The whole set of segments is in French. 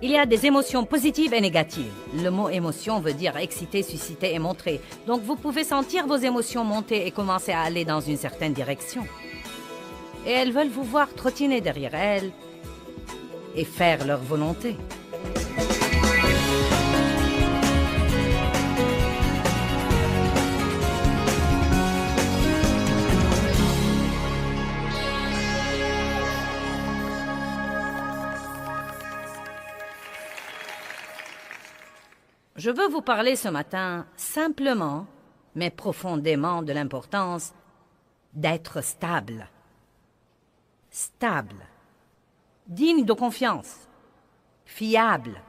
Il y a des émotions positives et négatives. Le mot émotion veut dire exciter, susciter et montrer. Donc vous pouvez sentir vos émotions monter et commencer à aller dans une certaine direction. Et elles veulent vous voir trottiner derrière elles et faire leur volonté. Je veux vous parler ce matin simplement, mais profondément de l'importance d'être stable. Stable, digne de confiance, fiable,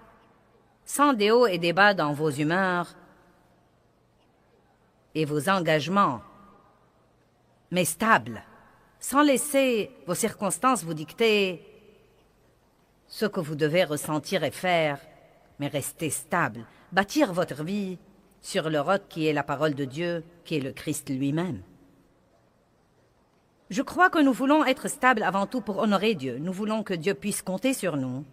sans des hauts et des bas dans vos humeurs et vos engagements, mais stable, sans laisser vos circonstances vous dicter ce que vous devez ressentir et faire, mais rester stable. Bâtir votre vie sur le roc qui est la parole de Dieu, qui est le Christ lui-même. Je crois que nous voulons être stables avant tout pour honorer Dieu. Nous voulons que Dieu puisse compter sur nous.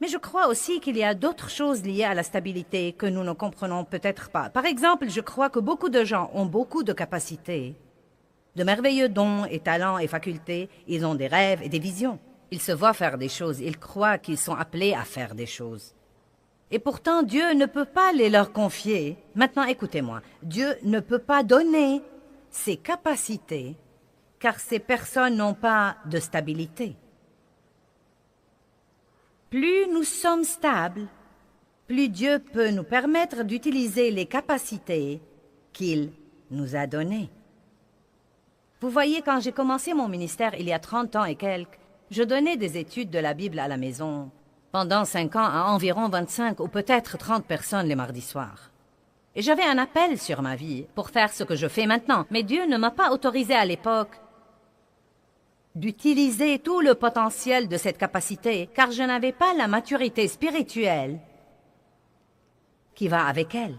Mais je crois aussi qu'il y a d'autres choses liées à la stabilité que nous ne comprenons peut-être pas. Par exemple, je crois que beaucoup de gens ont beaucoup de capacités, de merveilleux dons et talents et facultés. Ils ont des rêves et des visions. Ils se voient faire des choses. Ils croient qu'ils sont appelés à faire des choses. Et pourtant, Dieu ne peut pas les leur confier. Maintenant, écoutez-moi. Dieu ne peut pas donner ses capacités, car ces personnes n'ont pas de stabilité. Plus nous sommes stables, plus Dieu peut nous permettre d'utiliser les capacités qu'il nous a données. Vous voyez, quand j'ai commencé mon ministère il y a 30 ans et quelques, je donnais des études de la Bible à la maison. Pendant 5 ans à environ 25 ou peut-être 30 personnes les mardis soirs. Et j'avais un appel sur ma vie pour faire ce que je fais maintenant. Mais Dieu ne m'a pas autorisé à l'époque d'utiliser tout le potentiel de cette capacité, car je n'avais pas la maturité spirituelle qui va avec elle.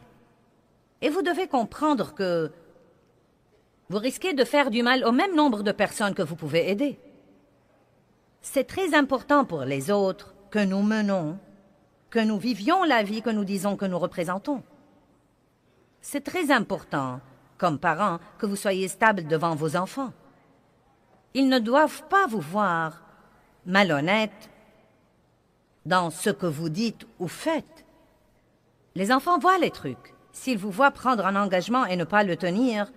Et vous devez comprendre que vous risquez de faire du mal au même nombre de personnes que vous pouvez aider. C'est très important pour les autres que nous menons, que nous vivions la vie que nous disons que nous représentons. C'est très important, comme parents, que vous soyez stables devant vos enfants. Ils ne doivent pas vous voir malhonnête dans ce que vous dites ou faites. Les enfants voient les trucs. S'ils vous voient prendre un engagement et ne pas le tenir,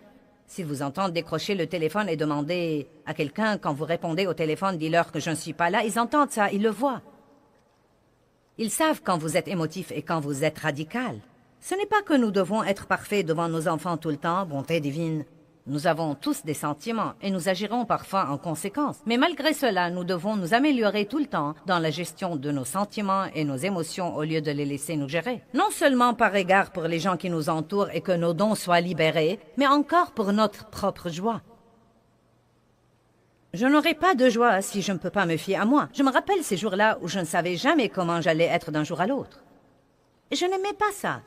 s'ils vous entendent décrocher le téléphone et demander à quelqu'un quand vous répondez au téléphone, dis-leur que je ne suis pas là, ils entendent ça, ils le voient. Ils savent quand vous êtes émotif et quand vous êtes radical. Ce n'est pas que nous devons être parfaits devant nos enfants tout le temps, bonté divine. Nous avons tous des sentiments et nous agirons parfois en conséquence. Mais malgré cela, nous devons nous améliorer tout le temps dans la gestion de nos sentiments et nos émotions au lieu de les laisser nous gérer. Non seulement par égard pour les gens qui nous entourent et que nos dons soient libérés, mais encore pour notre propre joie. Je n'aurai pas de joie si je ne peux pas me fier à moi. Je me rappelle ces jours-là où je ne savais jamais comment j'allais être d'un jour à l'autre. Et je n'aimais pas ça,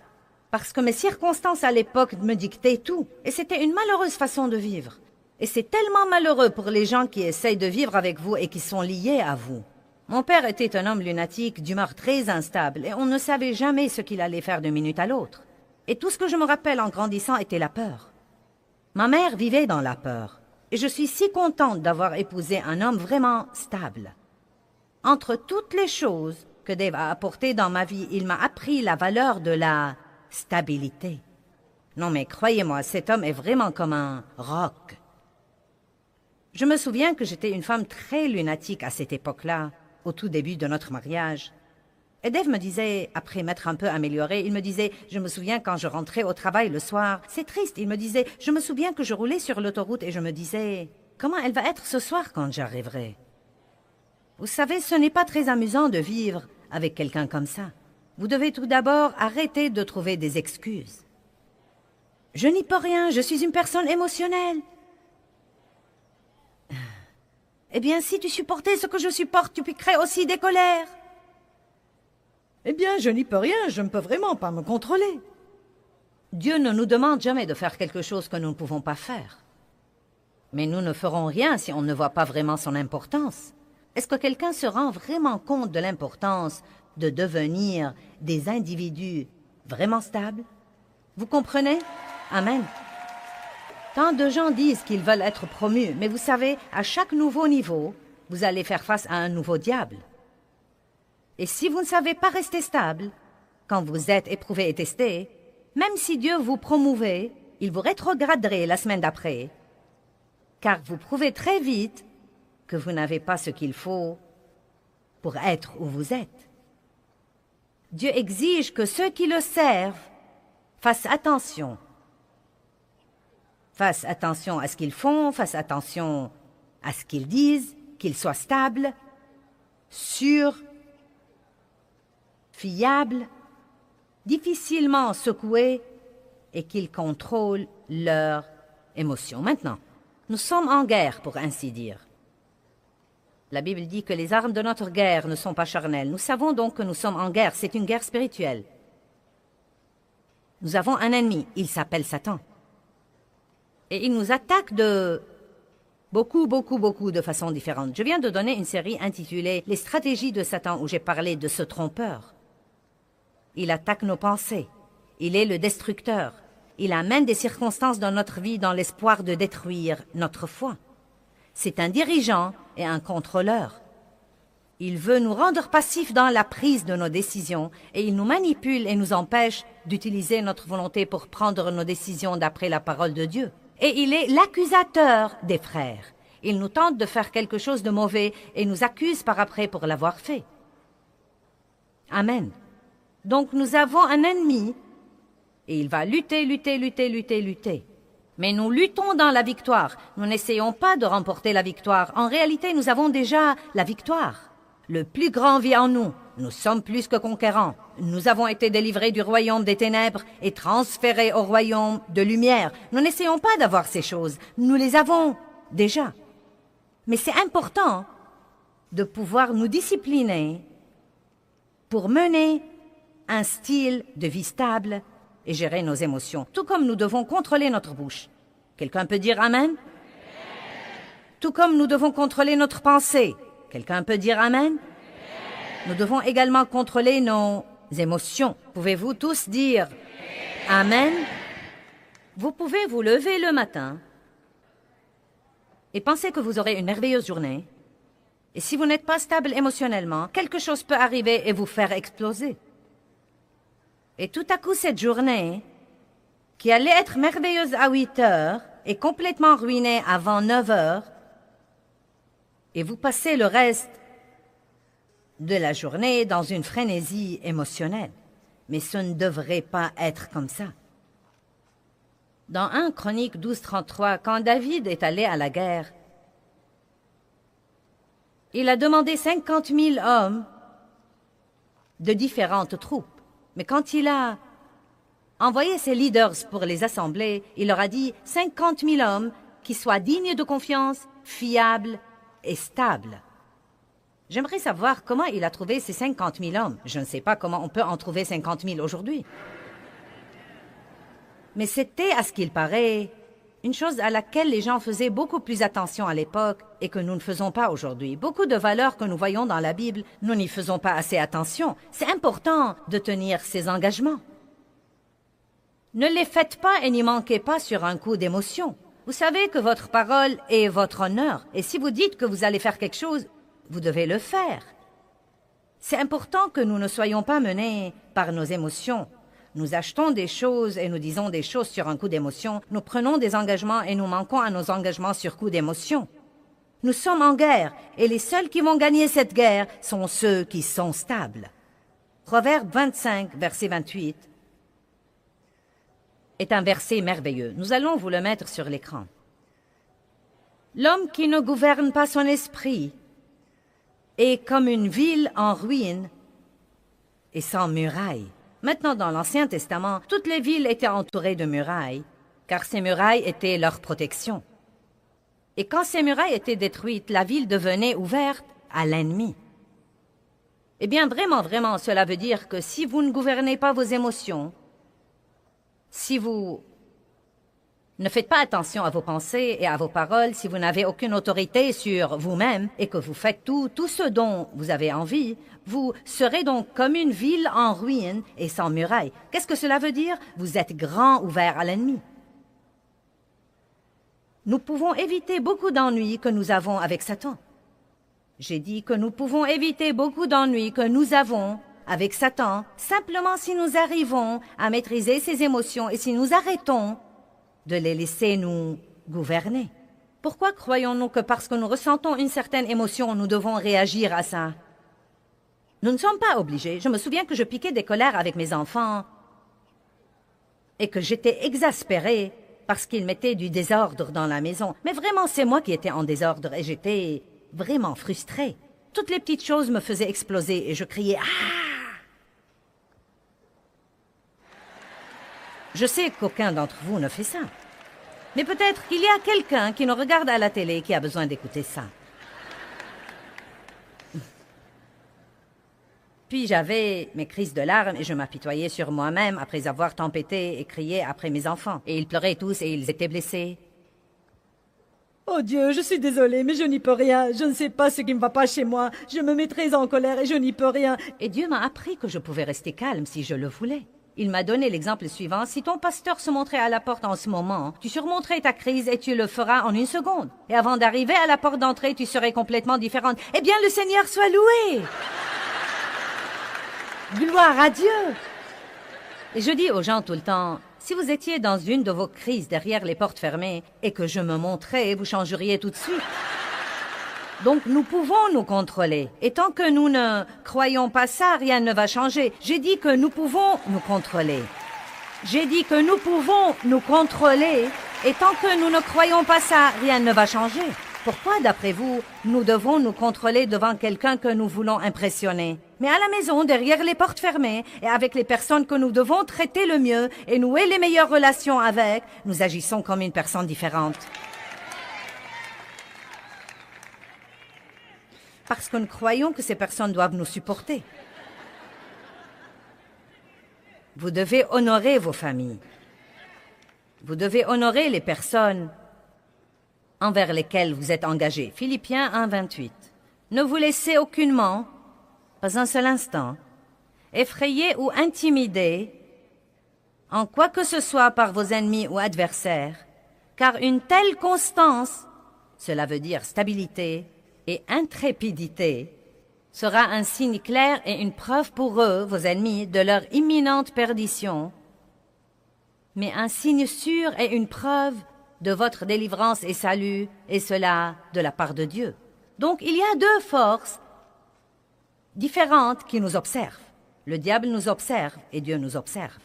parce que mes circonstances à l'époque me dictaient tout. Et c'était une malheureuse façon de vivre. Et c'est tellement malheureux pour les gens qui essayent de vivre avec vous et qui sont liés à vous. Mon père était un homme lunatique, d'humeur très instable, et on ne savait jamais ce qu'il allait faire d'une minute à l'autre. Et tout ce que je me rappelle en grandissant était la peur. Ma mère vivait dans la peur. Et je suis si contente d'avoir épousé un homme vraiment stable. Entre toutes les choses que Dave a apportées dans ma vie, il m'a appris la valeur de la stabilité. Non mais croyez-moi, cet homme est vraiment comme un roc. Je me souviens que j'étais une femme très lunatique à cette époque-là, au tout début de notre mariage. Et Dave me disait, après m'être un peu amélioré, il me disait, je me souviens quand je rentrais au travail le soir, c'est triste, il me disait, je me souviens que je roulais sur l'autoroute et je me disais, comment elle va être ce soir quand j'arriverai? Vous savez, ce n'est pas très amusant de vivre avec quelqu'un comme ça. Vous devez tout d'abord arrêter de trouver des excuses. Je n'y peux rien, je suis une personne émotionnelle. Eh bien, si tu supportais ce que je supporte, tu piquerais aussi des colères. Eh bien, je n'y peux rien, je ne peux vraiment pas me contrôler. Dieu ne nous demande jamais de faire quelque chose que nous ne pouvons pas faire. Mais nous ne ferons rien si on ne voit pas vraiment son importance. Est-ce que quelqu'un se rend vraiment compte de l'importance de devenir des individus vraiment stables? Vous comprenez? Amen. Tant de gens disent qu'ils veulent être promus, mais vous savez, à chaque nouveau niveau, vous allez faire face à un nouveau diable. Et si vous ne savez pas rester stable, quand vous êtes éprouvé et testé, même si Dieu vous promouvait, il vous rétrograderait la semaine d'après, car vous prouvez très vite que vous n'avez pas ce qu'il faut pour être où vous êtes. Dieu exige que ceux qui le servent fassent attention. Fassent attention à ce qu'ils font, fassent attention à ce qu'ils disent, qu'ils soient stables, sûrs, fiables, difficilement secoués et qu'ils contrôlent leurs émotions. Maintenant, nous sommes en guerre, pour ainsi dire. La Bible dit que les armes de notre guerre ne sont pas charnelles. Nous savons donc que nous sommes en guerre. C'est une guerre spirituelle. Nous avons un ennemi. Il s'appelle Satan. Et il nous attaque de beaucoup de façons différentes. Je viens de donner une série intitulée « Les stratégies de Satan » où j'ai parlé de ce trompeur. Il attaque nos pensées. Il est le destructeur. Il amène des circonstances dans notre vie dans l'espoir de détruire notre foi. C'est un dirigeant et un contrôleur. Il veut nous rendre passifs dans la prise de nos décisions et il nous manipule et nous empêche d'utiliser notre volonté pour prendre nos décisions d'après la parole de Dieu. Et il est l'accusateur des frères. Il nous tente de faire quelque chose de mauvais et nous accuse par après pour l'avoir fait. Amen. Donc nous avons un ennemi et il va lutter. Mais nous luttons dans la victoire. Nous n'essayons pas de remporter la victoire. En réalité, nous avons déjà la victoire. Le plus grand vit en nous. Nous sommes plus que conquérants. Nous avons été délivrés du royaume des ténèbres et transférés au royaume de lumière. Nous n'essayons pas d'avoir ces choses. Nous les avons déjà. Mais c'est important de pouvoir nous discipliner pour mener un style de vie stable et gérer nos émotions, tout comme nous devons contrôler notre bouche. Quelqu'un peut dire Amen? Tout comme nous devons contrôler notre pensée. Quelqu'un peut dire Amen? Nous devons également contrôler nos émotions. Pouvez-vous tous dire Amen? Vous pouvez vous lever le matin et penser que vous aurez une merveilleuse journée. Et si vous n'êtes pas stable émotionnellement, quelque chose peut arriver et vous faire exploser. Et tout à coup, cette journée, qui allait être merveilleuse à 8 heures, est complètement ruinée avant 9 heures, et vous passez le reste de la journée dans une frénésie émotionnelle. Mais ce ne devrait pas être comme ça. Dans 1 Chronique 12:33, quand David est allé à la guerre, il a demandé 50 000 hommes de différentes troupes. Mais quand il a envoyé ses leaders pour les assembler, il leur a dit 50 000 hommes qui soient dignes de confiance, fiables et stables. J'aimerais savoir comment il a trouvé ces 50 000 hommes. Je ne sais pas comment on peut en trouver 50 000 aujourd'hui. Mais c'était, à ce qu'il paraît, une chose à laquelle les gens faisaient beaucoup plus attention à l'époque et que nous ne faisons pas aujourd'hui. Beaucoup de valeurs que nous voyons dans la Bible, nous n'y faisons pas assez attention. C'est important de tenir ces engagements. Ne les faites pas et n'y manquez pas sur un coup d'émotion. Vous savez que votre parole est votre honneur. Et si vous dites que vous allez faire quelque chose, vous devez le faire. C'est important que nous ne soyons pas menés par nos émotions. Nous achetons des choses et nous disons des choses sur un coup d'émotion. Nous prenons des engagements et nous manquons à nos engagements sur coup d'émotion. Nous sommes en guerre et les seuls qui vont gagner cette guerre sont ceux qui sont stables. Proverbe 25, verset 28 est un verset merveilleux. Nous allons vous le mettre sur l'écran. L'homme qui ne gouverne pas son esprit est comme une ville en ruine et sans murailles. Maintenant, dans l'Ancien Testament, toutes les villes étaient entourées de murailles, car ces murailles étaient leur protection. Et quand ces murailles étaient détruites, la ville devenait ouverte à l'ennemi. Eh bien, vraiment, cela veut dire que si vous ne gouvernez pas vos émotions, si vous Ne faites pas attention à vos pensées et à vos paroles si vous n'avez aucune autorité sur vous-même et que vous faites tout ce dont vous avez envie. Vous serez donc comme une ville en ruine et sans murailles. Qu'est-ce que cela veut dire? Vous êtes grand ouvert à l'ennemi. Nous pouvons éviter beaucoup d'ennuis que nous avons avec Satan. J'ai dit que nous pouvons éviter beaucoup d'ennuis que nous avons avec Satan simplement si nous arrivons à maîtriser ses émotions et si nous arrêtons de les laisser nous gouverner. Pourquoi croyons-nous que parce que nous ressentons une certaine émotion, nous devons réagir à ça? Nous ne sommes pas obligés. Je me souviens que je piquais des colères avec mes enfants et que j'étais exaspérée parce qu'ils mettaient du désordre dans la maison. Mais vraiment, c'est moi qui étais en désordre et j'étais vraiment frustrée. Toutes les petites choses me faisaient exploser et je criais « Ah !» Je sais qu'aucun d'entre vous ne fait ça. Mais peut-être qu'il y a quelqu'un qui nous regarde à la télé qui a besoin d'écouter ça. Puis j'avais mes crises de larmes et je m'apitoyais sur moi-même après avoir tempêté et crié après mes enfants. Et ils pleuraient tous et ils étaient blessés. Oh Dieu, je suis désolée, mais je n'y peux rien. Je ne sais pas ce qui ne va pas chez moi. Je me mettrai en colère et je n'y peux rien. Et Dieu m'a appris que je pouvais rester calme si je le voulais. Il m'a donné l'exemple suivant. Si ton pasteur se montrait à la porte en ce moment, tu surmonterais ta crise et tu le feras en 1 seconde. Et avant d'arriver à la porte d'entrée, tu serais complètement différente. Eh bien, le Seigneur soit loué! Gloire à Dieu! Et je dis aux gens tout le temps, si vous étiez dans une de vos crises derrière les portes fermées et que je me montrais, vous changeriez tout de suite. Donc nous pouvons nous contrôler. Et tant que nous ne croyons pas ça, rien ne va changer. J'ai dit que nous pouvons nous contrôler. J'ai dit que nous pouvons nous contrôler. Et tant que nous ne croyons pas ça, rien ne va changer. Pourquoi, d'après vous, nous devons nous contrôler devant quelqu'un que nous voulons impressionner? Mais à la maison, derrière les portes fermées, et avec les personnes que nous devons traiter le mieux et nouer les meilleures relations avec, nous agissons comme une personne différente. Parce que nous croyons que ces personnes doivent nous supporter. Vous devez honorer vos familles. Vous devez honorer les personnes envers lesquelles vous êtes engagés. Philippiens 1, 28. Ne vous laissez aucunement, pas un seul instant, effrayer ou intimider en quoi que ce soit par vos ennemis ou adversaires, car une telle constance, cela veut dire stabilité et intrépidité, sera un signe clair et une preuve pour eux, vos ennemis, de leur imminente perdition, mais un signe sûr et une preuve de votre délivrance et salut, et cela de la part de Dieu. Donc il y a deux forces différentes qui nous observent. Le diable nous observe et Dieu nous observe.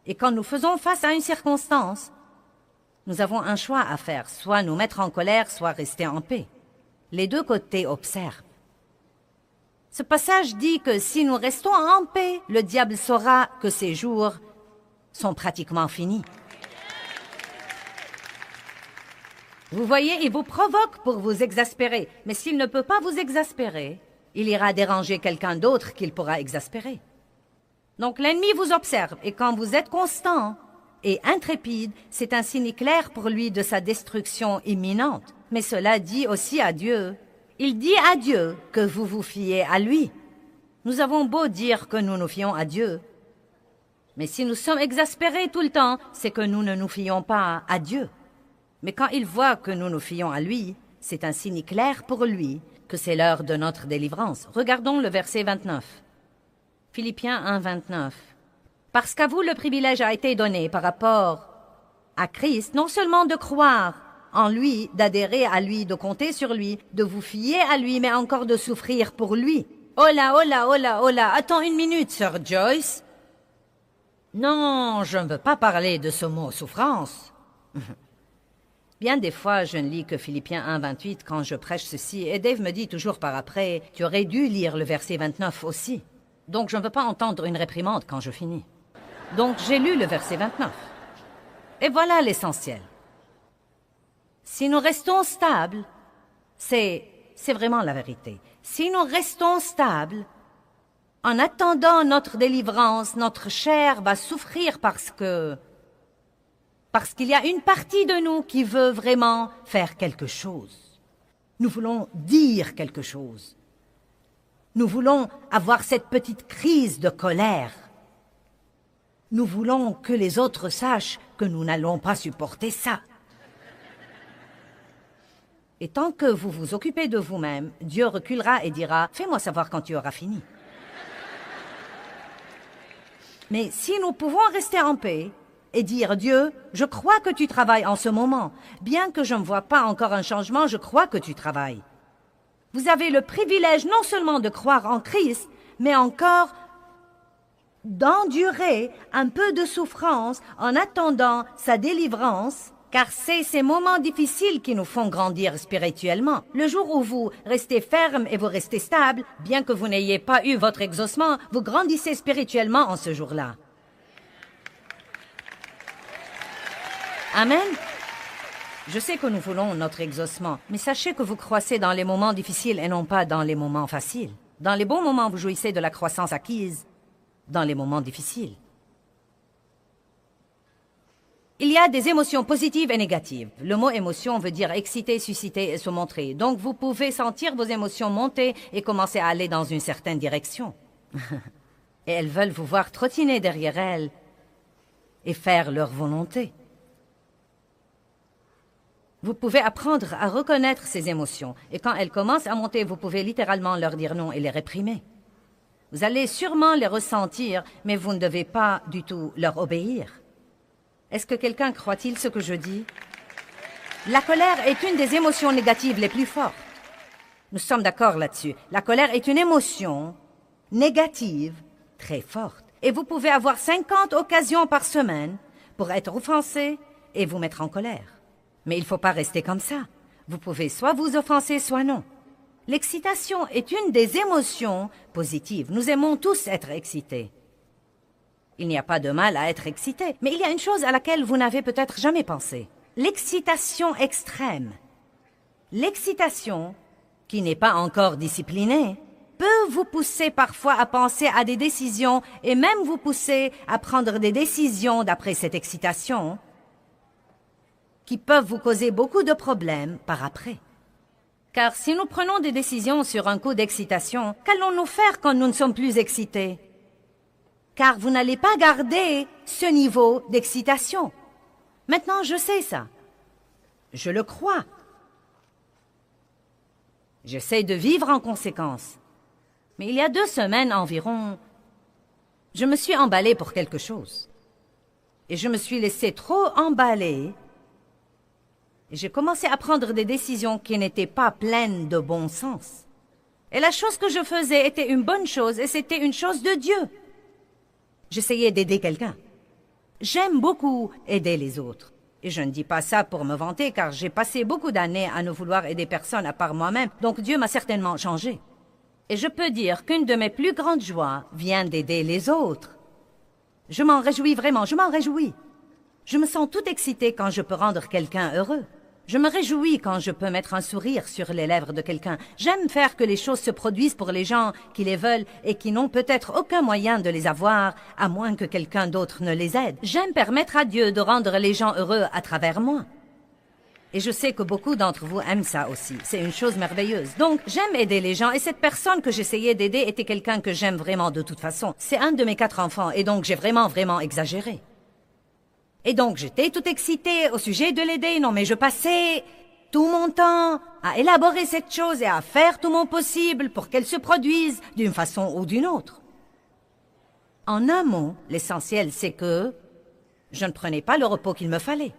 Et quand nous faisons face à une circonstance, nous avons un choix à faire, soit nous mettre en colère, soit rester en paix. Les deux côtés observent. Ce passage dit que si nous restons en paix, le diable saura que ses jours sont pratiquement finis. Vous voyez, il vous provoque pour vous exaspérer, mais s'il ne peut pas vous exaspérer, il ira déranger quelqu'un d'autre qu'il pourra exaspérer. Donc l'ennemi vous observe, et quand vous êtes constant et intrépide, c'est un signe clair pour lui de sa destruction imminente. Mais cela dit aussi à Dieu. Il dit à Dieu que vous vous fiez à lui. Nous avons beau dire que nous nous fions à Dieu, mais si nous sommes exaspérés tout le temps, c'est que nous ne nous fions pas à Dieu. Mais quand il voit que nous nous fions à lui, c'est un signe clair pour lui que c'est l'heure de notre délivrance. Regardons le verset 29. Philippiens 1, 29. Parce qu'à vous le privilège a été donné par rapport à Christ, non seulement de croire en lui, d'adhérer à lui, de compter sur lui, de vous fier à lui, mais encore de souffrir pour lui. Oh là, oh là, oh là, oh là, attends une minute, Sir Joyce. Non, je ne veux pas parler de ce mot souffrance. Bien des fois, je ne lis que Philippiens 1, 28 quand je prêche ceci, et Dave me dit toujours par après, tu aurais dû lire le verset 29 aussi. Donc je ne veux pas entendre une réprimande quand je finis. Donc j'ai lu le verset 29. Et voilà l'essentiel. Si nous restons stables, c'est vraiment la vérité. Si nous restons stables, en attendant notre délivrance, notre chair va souffrir parce que Parce qu'il y a une partie de nous qui veut vraiment faire quelque chose. Nous voulons dire quelque chose. Nous voulons avoir cette petite crise de colère. Nous voulons que les autres sachent que nous n'allons pas supporter ça. Et tant que vous vous occupez de vous-même, Dieu reculera et dira « Fais-moi savoir quand tu auras fini. » Mais si nous pouvons rester en paix et dire « Dieu, je crois que tu travailles en ce moment. Bien que je ne vois pas encore un changement, je crois que tu travailles. » Vous avez le privilège non seulement de croire en Christ, mais encore d'endurer un peu de souffrance en attendant sa délivrance, car c'est ces moments difficiles qui nous font grandir spirituellement. Le jour où vous restez ferme et vous restez stable, bien que vous n'ayez pas eu votre exaucement, vous grandissez spirituellement en ce jour-là. Amen. Je sais que nous voulons notre exaucement, mais sachez que vous croissez dans les moments difficiles et non pas dans les moments faciles. Dans les bons moments, vous jouissez de la croissance acquise dans les moments difficiles. Il y a des émotions positives et négatives. Le mot émotion veut dire exciter, susciter et se montrer. Donc vous pouvez sentir vos émotions monter et commencer à aller dans une certaine direction. Et elles veulent vous voir trottiner derrière elles et faire leur volonté. Vous pouvez apprendre à reconnaître ces émotions. Et quand elles commencent à monter, vous pouvez littéralement leur dire non et les réprimer. Vous allez sûrement les ressentir, mais vous ne devez pas du tout leur obéir. Est-ce que quelqu'un croit-il ce que je dis? La colère est une des émotions négatives les plus fortes. Nous sommes d'accord là-dessus. La colère est une émotion négative très forte. Et vous pouvez avoir 50 occasions par semaine pour être offensé et vous mettre en colère. Mais il ne faut pas rester comme ça. Vous pouvez soit vous offenser, soit non. L'excitation est une des émotions positives. Nous aimons tous être excités. Il n'y a pas de mal à être excité, mais il y a une chose à laquelle vous n'avez peut-être jamais pensé. L'excitation extrême. L'excitation, qui n'est pas encore disciplinée, peut vous pousser parfois à penser à des décisions et même vous pousser à prendre des décisions d'après cette excitation qui peuvent vous causer beaucoup de problèmes par après. Car si nous prenons des décisions sur un coup d'excitation, qu'allons-nous faire quand nous ne sommes plus excités? Car vous n'allez pas garder ce niveau d'excitation. Maintenant, je sais ça. Je le crois. J'essaie de vivre en conséquence. Mais il y a 2 semaines environ, je me suis emballée pour quelque chose. Et je me suis laissée trop emballer. Et j'ai commencé à prendre des décisions qui n'étaient pas pleines de bon sens. Et la chose que je faisais était une bonne chose et c'était une chose de Dieu. J'essayais d'aider quelqu'un. J'aime beaucoup aider les autres. Et je ne dis pas ça pour me vanter, car j'ai passé beaucoup d'années à ne vouloir aider personne à part moi-même, donc Dieu m'a certainement changé. Et je peux dire qu'une de mes plus grandes joies vient d'aider les autres. Je m'en réjouis vraiment, je m'en réjouis. Je me sens tout excitée quand je peux rendre quelqu'un heureux. Je me réjouis quand je peux mettre un sourire sur les lèvres de quelqu'un. J'aime faire que les choses se produisent pour les gens qui les veulent et qui n'ont peut-être aucun moyen de les avoir, à moins que quelqu'un d'autre ne les aide. J'aime permettre à Dieu de rendre les gens heureux à travers moi. Et je sais que beaucoup d'entre vous aiment ça aussi. C'est une chose merveilleuse. Donc, j'aime aider les gens et cette personne que j'essayais d'aider était quelqu'un que j'aime vraiment de toute façon. C'est un de mes 4 enfants et donc j'ai vraiment exagéré. Et donc, j'étais toute excitée au sujet de l'aider. Non, mais je passais tout mon temps à élaborer cette chose et à faire tout mon possible pour qu'elle se produise d'une façon ou d'une autre. En un mot, l'essentiel, c'est que je ne prenais pas le repos qu'il me fallait.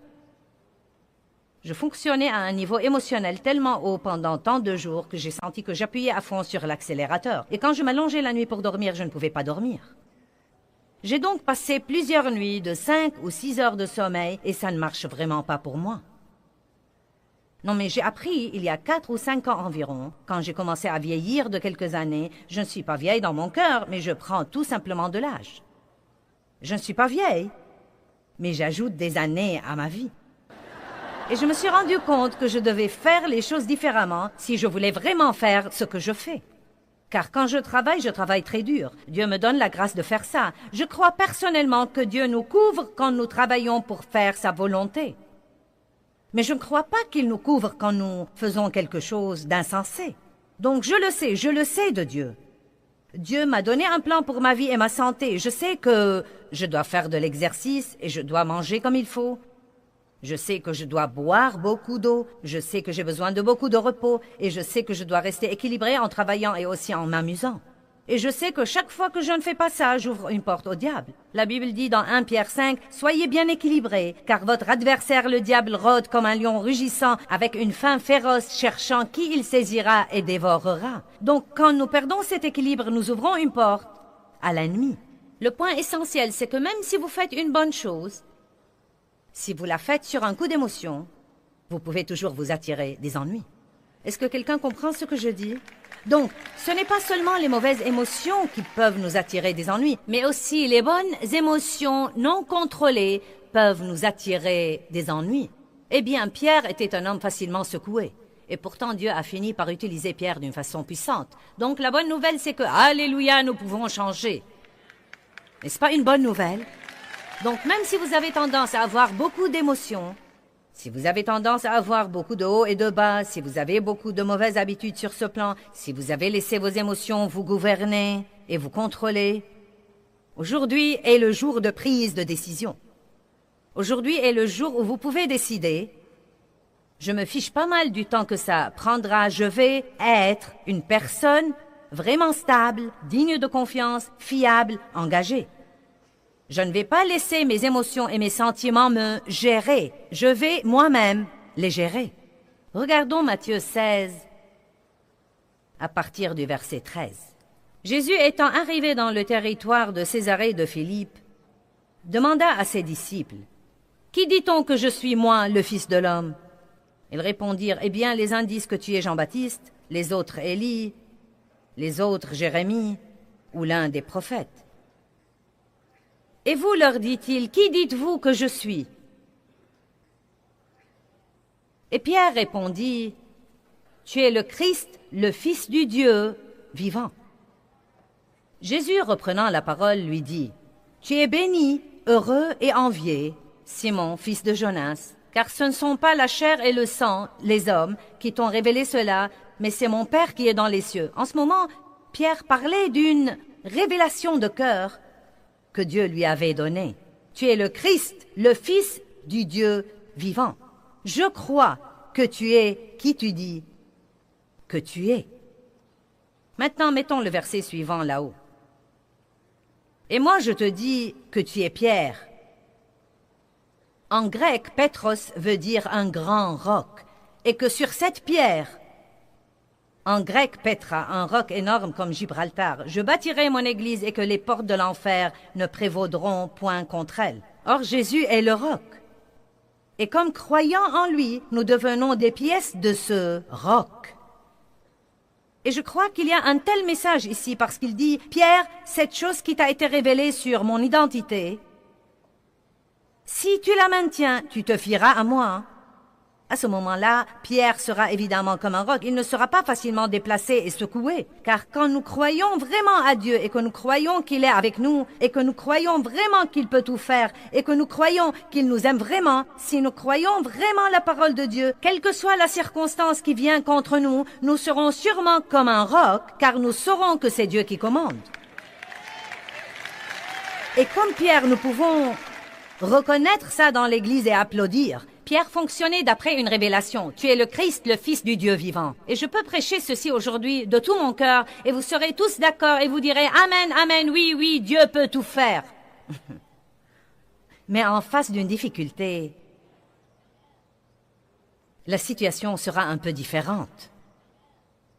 Je fonctionnais à un niveau émotionnel tellement haut pendant tant de jours que j'ai senti que j'appuyais à fond sur l'accélérateur. Et quand je m'allongeais la nuit pour dormir, je ne pouvais pas dormir. J'ai donc passé plusieurs nuits de 5 ou 6 heures de sommeil et ça ne marche vraiment pas pour moi. Non, mais j'ai appris il y a 4 ou 5 ans environ, quand j'ai commencé à vieillir de quelques années. Je ne suis pas vieille dans mon cœur, mais je prends tout simplement de l'âge. Je ne suis pas vieille, mais j'ajoute des années à ma vie. Et je me suis rendu compte que je devais faire les choses différemment si je voulais vraiment faire ce que je fais. Car quand je travaille très dur. Dieu me donne la grâce de faire ça. Je crois personnellement que Dieu nous couvre quand nous travaillons pour faire sa volonté. Mais je ne crois pas qu'il nous couvre quand nous faisons quelque chose d'insensé. Donc je le sais de Dieu. Dieu m'a donné un plan pour ma vie et ma santé. Je sais que je dois faire de l'exercice et je dois manger comme il faut. Je sais que je dois boire beaucoup d'eau. Je sais que j'ai besoin de beaucoup de repos. Et je sais que je dois rester équilibré en travaillant et aussi en m'amusant. Et je sais que chaque fois que je ne fais pas ça, j'ouvre une porte au diable. La Bible dit dans 1 Pierre 5, « Soyez bien équilibrés, car votre adversaire le diable rôde comme un lion rugissant, avec une faim féroce, cherchant qui il saisira et dévorera. » Donc quand nous perdons cet équilibre, nous ouvrons une porte à l'ennemi. Le point essentiel, c'est que même si vous faites une bonne chose, si vous la faites sur un coup d'émotion, vous pouvez toujours vous attirer des ennuis. Est-ce que quelqu'un comprend ce que je dis? Donc, ce n'est pas seulement les mauvaises émotions qui peuvent nous attirer des ennuis, mais aussi les bonnes émotions non contrôlées peuvent nous attirer des ennuis. Eh bien, Pierre était un homme facilement secoué. Et pourtant, Dieu a fini par utiliser Pierre d'une façon puissante. Donc, la bonne nouvelle, c'est que, alléluia, nous pouvons changer. N'est-ce pas une bonne nouvelle? Donc, même si vous avez tendance à avoir beaucoup d'émotions, si vous avez tendance à avoir beaucoup de hauts et de bas, si vous avez beaucoup de mauvaises habitudes sur ce plan, si vous avez laissé vos émotions vous gouverner et vous contrôler, aujourd'hui est le jour de prise de décision. Aujourd'hui est le jour où vous pouvez décider. Je me fiche pas mal du temps que ça prendra. Je vais être une personne vraiment stable, digne de confiance, fiable, engagée. Je ne vais pas laisser mes émotions et mes sentiments me gérer. Je vais moi-même les gérer. Regardons Matthieu 16, à partir du verset 13. Jésus étant arrivé dans le territoire de Césarée de Philippe, demanda à ses disciples, « Qui dit-on que je suis moi, le Fils de l'homme » Ils répondirent, « Eh bien, les uns disent que tu es Jean-Baptiste, les autres Élie, les autres Jérémie, ou l'un des prophètes. » Et vous, leur dit-il, qui dites-vous que je suis? Et Pierre répondit, tu es le Christ, le Fils du Dieu vivant. Jésus, reprenant la parole, lui dit, tu es béni, heureux et envié, Simon, fils de Jonas, car ce ne sont pas la chair et le sang, les hommes, qui t'ont révélé cela, mais c'est mon Père qui est dans les cieux. En ce moment, Pierre parlait d'une révélation de cœur que Dieu lui avait donnée. Tu es le Christ, le Fils du Dieu vivant. Je crois que tu es qui tu dis que tu es. Maintenant, mettons le verset suivant là-haut. Et moi, je te dis que tu es Pierre. En grec, Pétros veut dire un grand roc, et que sur cette pierre, en grec, Petra, un roc énorme comme Gibraltar, je bâtirai mon église et que les portes de l'enfer ne prévaudront point contre elle. Or, Jésus est le roc. Et comme croyant en lui, nous devenons des pièces de ce roc. Et je crois qu'il y a un tel message ici parce qu'il dit, Pierre, cette chose qui t'a été révélée sur mon identité, si tu la maintiens, tu te fieras à moi. À ce moment-là, Pierre sera évidemment comme un roc. Il ne sera pas facilement déplacé et secoué. Car quand nous croyons vraiment à Dieu et que nous croyons qu'il est avec nous et que nous croyons vraiment qu'il peut tout faire et que nous croyons qu'il nous aime vraiment, si nous croyons vraiment la parole de Dieu, quelle que soit la circonstance qui vient contre nous, nous serons sûrement comme un roc car nous saurons que c'est Dieu qui commande. Et comme Pierre, nous pouvons reconnaître ça dans l'Église et applaudir. Pierre fonctionnait d'après une révélation. Tu es le Christ, le Fils du Dieu vivant. Et je peux prêcher ceci aujourd'hui de tout mon cœur et vous serez tous d'accord et vous direz Amen, Amen, oui, oui, Dieu peut tout faire. Mais en face d'une difficulté, la situation sera un peu différente.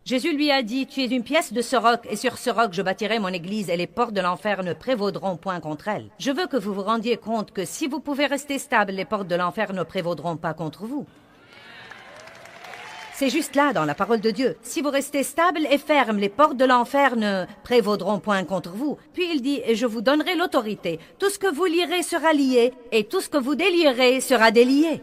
Jésus lui a dit, tu es une pièce de ce roc, et sur ce roc je bâtirai mon église, et les portes de l'enfer ne prévaudront point contre elle. Je veux que vous vous rendiez compte que si vous pouvez rester stable, les portes de l'enfer ne prévaudront pas contre vous. C'est juste là, dans la parole de Dieu. Si vous restez stable et ferme, les portes de l'enfer ne prévaudront point contre vous. Puis il dit, et je vous donnerai l'autorité. Tout ce que vous lirez sera lié, et tout ce que vous délierez sera délié.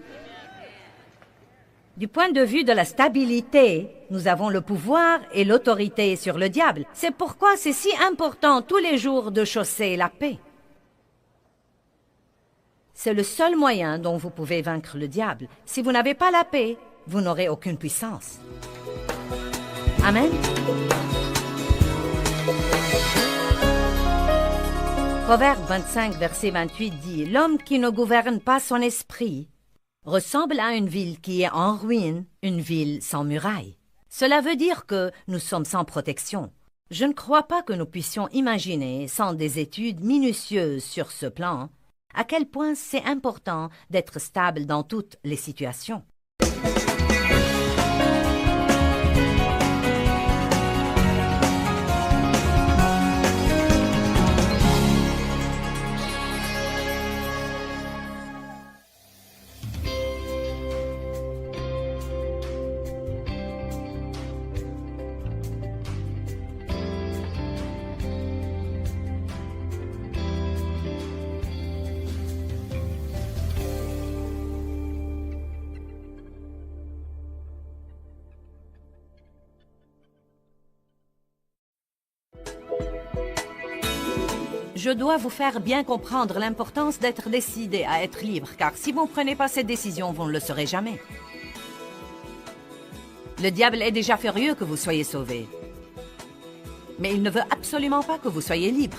Du point de vue de la stabilité, nous avons le pouvoir et l'autorité sur le diable. C'est pourquoi c'est si important tous les jours de chausser la paix. C'est le seul moyen dont vous pouvez vaincre le diable. Si vous n'avez pas la paix, vous n'aurez aucune puissance. Amen. Proverbe 25, verset 28 dit « L'homme qui ne gouverne pas son esprit ressemble à une ville qui est en ruine, une ville sans murailles. » Cela veut dire que nous sommes sans protection. Je ne crois pas que nous puissions imaginer, sans des études minutieuses sur ce plan, à quel point c'est important d'être stable dans toutes les situations. Je dois vous faire bien comprendre l'importance d'être décidé à être libre, car si vous ne prenez pas cette décision, vous ne le serez jamais. Le diable est déjà furieux que vous soyez sauvés. Mais il ne veut absolument pas que vous soyez libre.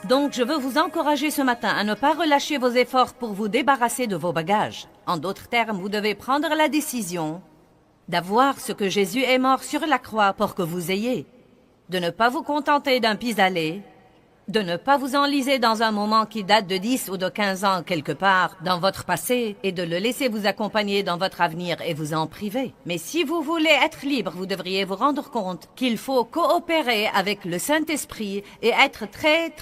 Donc, je veux vous encourager ce matin à ne pas relâcher vos efforts pour vous débarrasser de vos bagages. En d'autres termes, vous devez prendre la décision d'avoir ce que Jésus est mort sur la croix pour que vous ayez. De ne pas vous contenter d'un pis-aller, de ne pas vous enliser dans un moment qui date de 10 ou de 15 ans quelque part dans votre passé et de le laisser vous accompagner dans votre avenir et vous en priver. Mais si vous voulez être libre, vous devriez vous rendre compte qu'il faut coopérer avec le Saint-Esprit et être très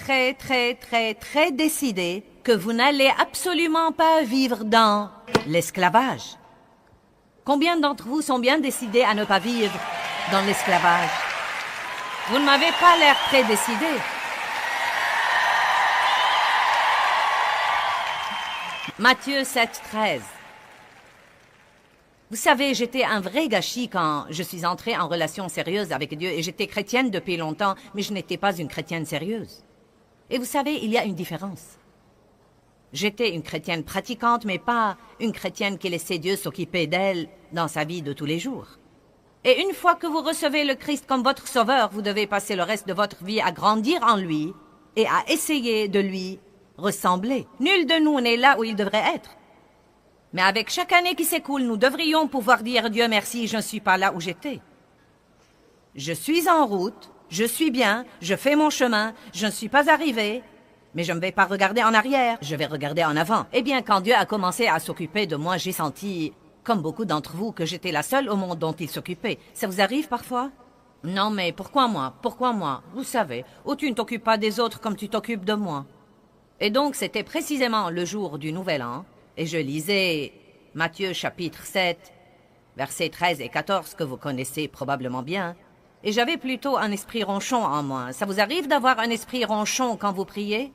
décidé que vous n'allez absolument pas vivre dans l'esclavage. Combien d'entre vous sont bien décidés à ne pas vivre dans l'esclavage? Vous ne m'avez pas l'air très décidé. Matthieu 7, 13. Vous savez, j'étais un vrai gâchis quand je suis entrée en relation sérieuse avec Dieu et j'étais chrétienne depuis longtemps, mais je n'étais pas une chrétienne sérieuse. Et vous savez, il y a une différence. J'étais une chrétienne pratiquante, mais pas une chrétienne qui laissait Dieu s'occuper d'elle dans sa vie de tous les jours. Et une fois que vous recevez le Christ comme votre sauveur, vous devez passer le reste de votre vie à grandir en lui et à essayer de lui ressembler. Nul de nous n'est là où il devrait être. Mais avec chaque année qui s'écoule, nous devrions pouvoir dire « Dieu merci, je ne suis pas là où j'étais. Je suis en route, je suis bien, je fais mon chemin, je ne suis pas arrivé, mais je ne vais pas regarder en arrière, je vais regarder en avant. » Eh bien, quand Dieu a commencé à s'occuper de moi, j'ai senti, comme beaucoup d'entre vous, que j'étais la seule au monde dont il s'occupait. Ça vous arrive parfois? Non, mais pourquoi moi? Pourquoi moi? Vous savez, ou tu ne t'occupes pas des autres comme tu t'occupes de moi. Et donc, c'était précisément le jour du Nouvel An, et je lisais Matthieu chapitre 7, versets 13 et 14, que vous connaissez probablement bien, et j'avais plutôt un esprit ronchon en moi. Ça vous arrive d'avoir un esprit ronchon quand vous priez?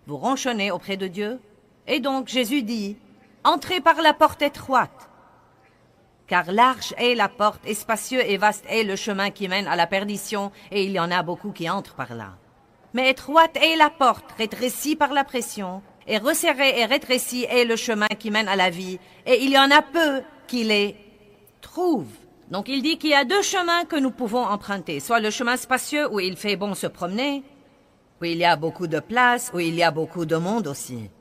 Vous ronchonnez auprès de Dieu? Et donc, Jésus dit, « Entrez par la porte étroite, car large est la porte, et spacieux et vaste est le chemin qui mène à la perdition, et il y en a beaucoup qui entrent par là. Mais étroite est la porte, rétrécie par la pression, et resserrée et rétrécie est le chemin qui mène à la vie, et il y en a peu qui les trouvent. » Donc il dit qu'il y a deux chemins que nous pouvons emprunter, soit le chemin spacieux où il fait bon se promener, où il y a beaucoup de place, où il y a beaucoup de monde aussi,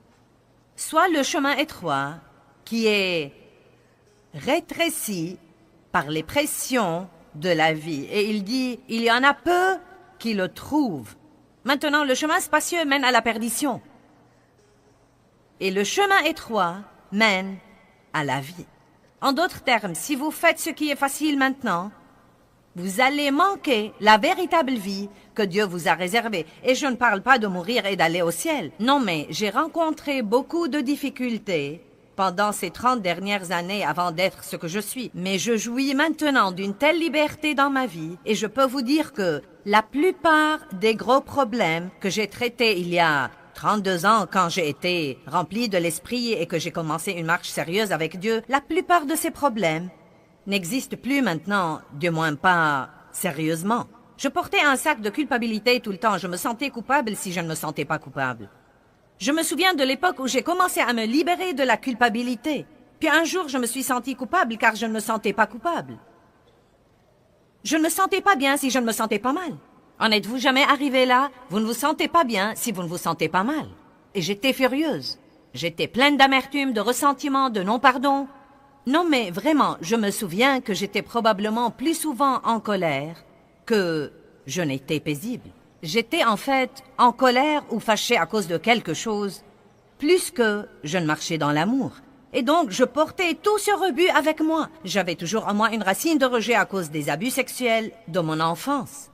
soit le chemin étroit qui est rétréci par les pressions de la vie. Et il dit, il y en a peu qui le trouvent. Maintenant, le chemin spacieux mène à la perdition. Et le chemin étroit mène à la vie. En d'autres termes, si vous faites ce qui est facile maintenant, vous allez manquer la véritable vie que Dieu vous a réservée. Et je ne parle pas de mourir et d'aller au ciel. Non, mais j'ai rencontré beaucoup de difficultés pendant ces 30 dernières années avant d'être ce que je suis. Mais je jouis maintenant d'une telle liberté dans ma vie et je peux vous dire que la plupart des gros problèmes que j'ai traités il y a 32 ans quand j'ai été rempli de l'esprit et que j'ai commencé une marche sérieuse avec Dieu, la plupart de ces problèmes n'existent plus maintenant, du moins pas sérieusement. Je portais un sac de culpabilité tout le temps. Je me sentais coupable si je ne me sentais pas coupable. Je me souviens de l'époque où j'ai commencé à me libérer de la culpabilité. Puis un jour, je me suis sentie coupable car je ne me sentais pas coupable. Je ne me sentais pas bien si je ne me sentais pas mal. En êtes-vous jamais arrivé là? Vous ne vous sentez pas bien si vous ne vous sentez pas mal. Et j'étais furieuse. J'étais pleine d'amertume, de ressentiment, de non-pardon. Non mais vraiment, je me souviens que j'étais probablement plus souvent en colère que je n'étais paisible. J'étais en fait en colère ou fâchée à cause de quelque chose, plus que je ne marchais dans l'amour. Et donc, je portais tout ce rebut avec moi. J'avais toujours en moi une racine de rejet à cause des abus sexuels de mon enfance.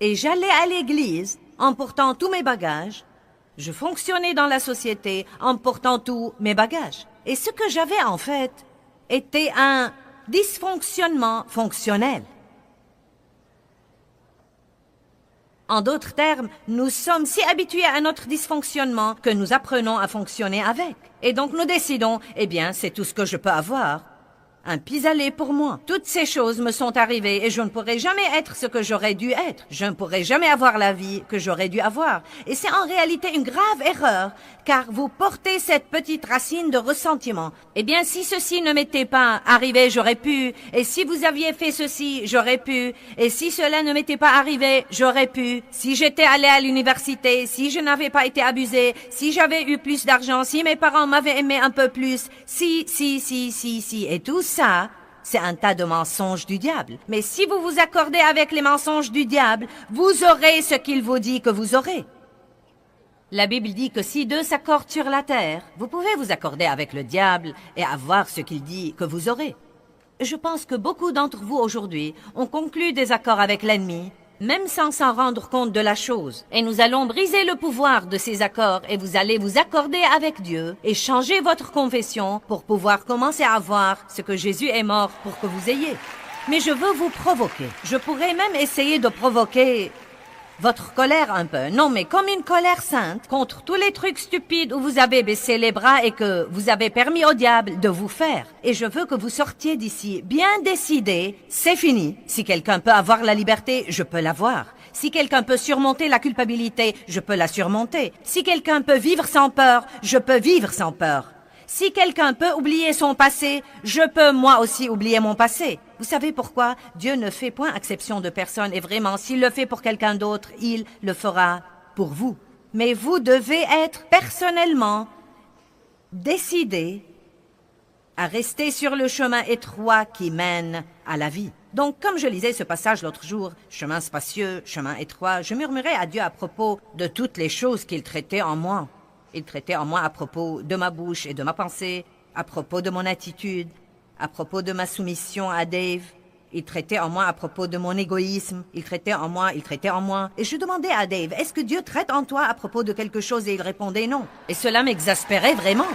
Et j'allais à l'église en portant tous mes bagages. Je fonctionnais dans la société en portant tous mes bagages. Et ce que j'avais en fait était un dysfonctionnement fonctionnel. En d'autres termes, nous sommes si habitués à notre dysfonctionnement que nous apprenons à fonctionner avec. Et donc nous décidons, eh bien, c'est tout ce que je peux avoir. Un pis-aller pour moi. Toutes ces choses me sont arrivées et je ne pourrai jamais être ce que j'aurais dû être. Je ne pourrai jamais avoir la vie que j'aurais dû avoir. Et c'est en réalité une grave erreur, car vous portez cette petite racine de ressentiment. Eh bien, si ceci ne m'était pas arrivé, j'aurais pu. Et si vous aviez fait ceci, j'aurais pu. Et si cela ne m'était pas arrivé, j'aurais pu. Si j'étais allé à l'université, si je n'avais pas été abusé, si j'avais eu plus d'argent, si mes parents m'avaient aimé un peu plus, si. Et tout ça, c'est un tas de mensonges du diable. Mais si vous vous accordez avec les mensonges du diable, vous aurez ce qu'il vous dit que vous aurez. La Bible dit que si deux s'accordent sur la terre, vous pouvez vous accorder avec le diable et avoir ce qu'il dit que vous aurez. Je pense que beaucoup d'entre vous aujourd'hui ont conclu des accords avec l'ennemi, même sans s'en rendre compte de la chose. Et nous allons briser le pouvoir de ces accords et vous allez vous accorder avec Dieu et changer votre confession pour pouvoir commencer à voir ce que Jésus est mort pour que vous ayez. Mais je veux vous provoquer. Je pourrais même essayer de provoquer votre colère un peu. Non, mais comme une colère sainte contre tous les trucs stupides où vous avez baissé les bras et que vous avez permis au diable de vous faire. Et je veux que vous sortiez d'ici bien décidé, c'est fini. Si quelqu'un peut avoir la liberté, je peux l'avoir. Si quelqu'un peut surmonter la culpabilité, je peux la surmonter. Si quelqu'un peut vivre sans peur, je peux vivre sans peur. Si quelqu'un peut oublier son passé, je peux moi aussi oublier mon passé. Vous savez pourquoi? Dieu ne fait point exception de personne et vraiment, s'il le fait pour quelqu'un d'autre, il le fera pour vous. Mais vous devez être personnellement décidé à rester sur le chemin étroit qui mène à la vie. Donc, comme je lisais ce passage l'autre jour, chemin spacieux, chemin étroit, je murmurais à Dieu à propos de toutes les choses qu'il traitait en moi. Il traitait en moi à propos de ma bouche et de ma pensée, à propos de mon attitude, à propos de ma soumission à Dave. Il traitait en moi à propos de mon égoïsme. Il traitait en moi. Et je demandais à Dave, est-ce que Dieu traite en toi à propos de quelque chose? Et il répondait non. Et cela m'exaspérait vraiment.